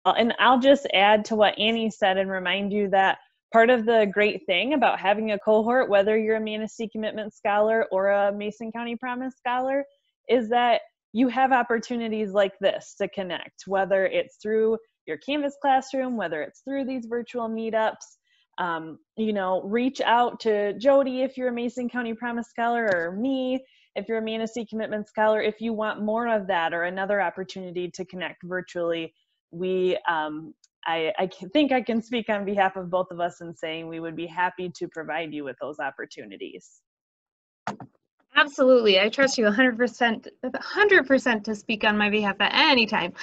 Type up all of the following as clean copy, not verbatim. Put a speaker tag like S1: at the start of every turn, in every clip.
S1: And I'll just add to what Annie said and remind you that part of the great thing about having a cohort, whether you're a Manistee Commitment Scholar or a Mason County Promise Scholar, is that you have opportunities like this to connect, whether it's through your Canvas classroom, whether it's through these virtual meetups. You know, reach out to Jody if you're a Mason County Promise Scholar, or me if you're a Manistee Commitment Scholar, if you want more of that or another opportunity to connect virtually. We I think I can speak on behalf of both of us in saying we would be happy to provide you with those opportunities.
S2: Absolutely. I trust you 100% to speak on my behalf at any time.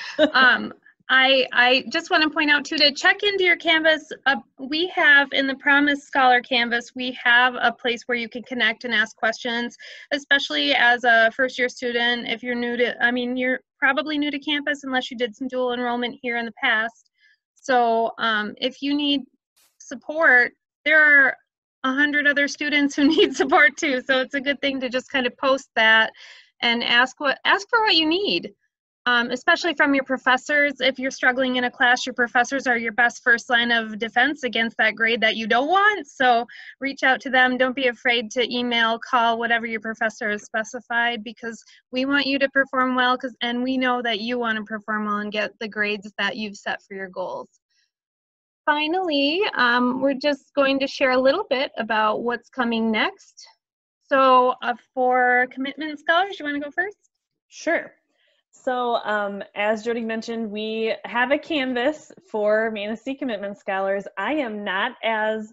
S2: I just want to point out too, to check into your Canvas, we have in the Promise Scholar Canvas, we have a place where you can connect and ask questions, especially as a first year student. If you're new to, I mean, you're probably new to campus unless you did some dual enrollment here in the past. So if you need support, there are 100 other students who need support too. So it's a good thing to just kind of post that and ask for what you need. Especially from your professors. If you're struggling in a class, your professors are your best first line of defense against that grade that you don't want. So reach out to them. Don't be afraid to email, call, whatever your professor has specified, because we want you to perform well, and we know that you want to perform well and get the grades that you've set for your goals. Finally, we're just going to share a little bit about what's coming next. So for commitment scholars, you want to go first?
S1: Sure. So as Jody mentioned, we have a Canvas for Manistee Commitment Scholars. I am not as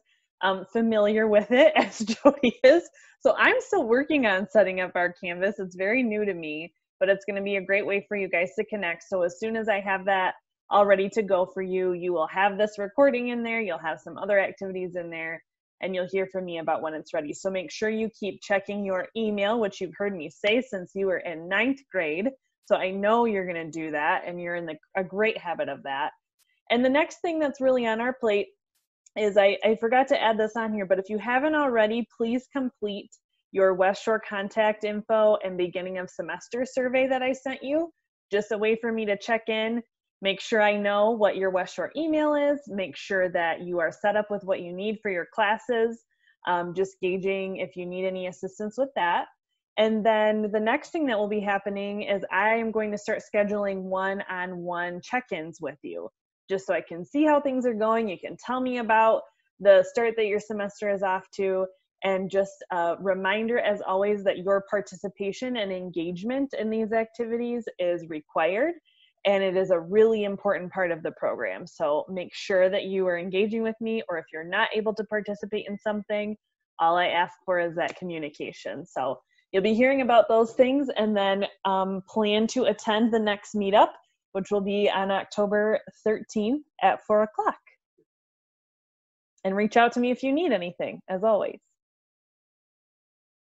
S1: familiar with it as Jody is. So I'm still working on setting up our Canvas. It's very new to me, but it's going to be a great way for you guys to connect. So as soon as I have that all ready to go for you, you will have this recording in there. You'll have some other activities in there, and you'll hear from me about when it's ready. So make sure you keep checking your email, which you've heard me say since you were in 9th grade. So I know you're going to do that, and you're in a great habit of that. And the next thing that's really on our plate is, I forgot to add this on here, but if you haven't already, please complete your West Shore contact info and beginning of semester survey that I sent you. Just a way for me to check in, make sure I know what your West Shore email is, make sure that you are set up with what you need for your classes, just gauging if you need any assistance with that. And then the next thing that will be happening is I am going to start scheduling one-on-one check-ins with you, just so I can see how things are going. You can tell me about the start that your semester is off to, and just a reminder, as always, that your participation and engagement in these activities is required, and it is a really important part of the program. So make sure that you are engaging with me, or if you're not able to participate in something, all I ask for is that communication. So you'll be hearing about those things, and then plan to attend the next meetup, which will be on October 13th at 4 o'clock. And reach out to me if you need anything, as always.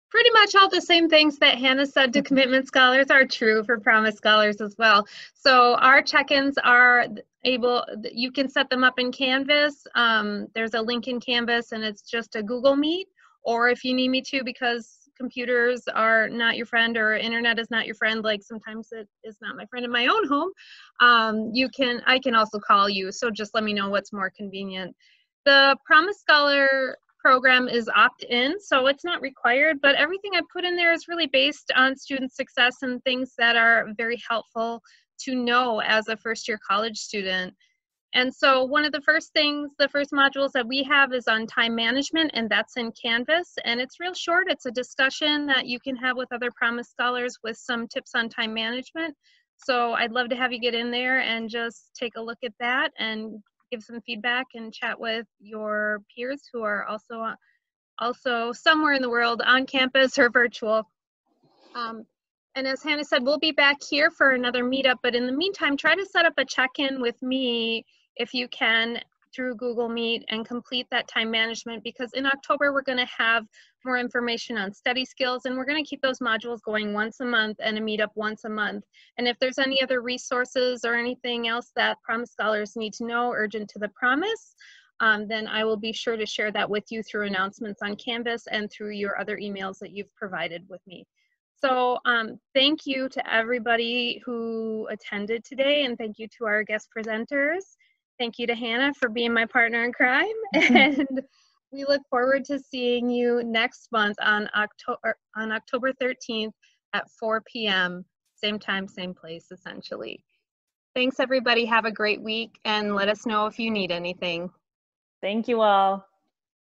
S2: Pretty much all the same things that Hannah said to commitment scholars are true for Promise scholars as well. So our check-ins are you can set them up in Canvas. There's a link in Canvas, and it's just a Google Meet. Or if you need me to, because computers are not your friend, or internet is not your friend, like sometimes it is not my friend in my own home, I can also call you. So just let me know what's more convenient. The Promise Scholar program is opt-in, so it's not required, but everything I put in there is really based on student success and things that are very helpful to know as a first-year college student. And so one of the first modules that we have is on time management, and that's in Canvas, and it's real short. It's a discussion that you can have with other Promise scholars with some tips on time management. So I'd love to have you get in there and just take a look at that and give some feedback and chat with your peers who are also somewhere in the world on campus or virtual. And as Hannah said, we'll be back here for another meetup, but in the meantime, try to set up a check-in with me if you can through Google Meet and complete that time management, because in October we're going to have more information on study skills, and we're going to keep those modules going once a month and a meetup once a month. And if there's any other resources or anything else that Promise scholars need to know urgent to the Promise, then I will be sure to share that with you through announcements on Canvas and through your other emails that you've provided with me. So thank you to everybody who attended today, and thank you to our guest presenters. Thank you to Hannah for being my partner in crime, and we look forward to seeing you next month on October 13th at 4 p.m. Same time, same place, essentially. Thanks, everybody. Have a great week, and let us know if you need anything.
S1: Thank you all.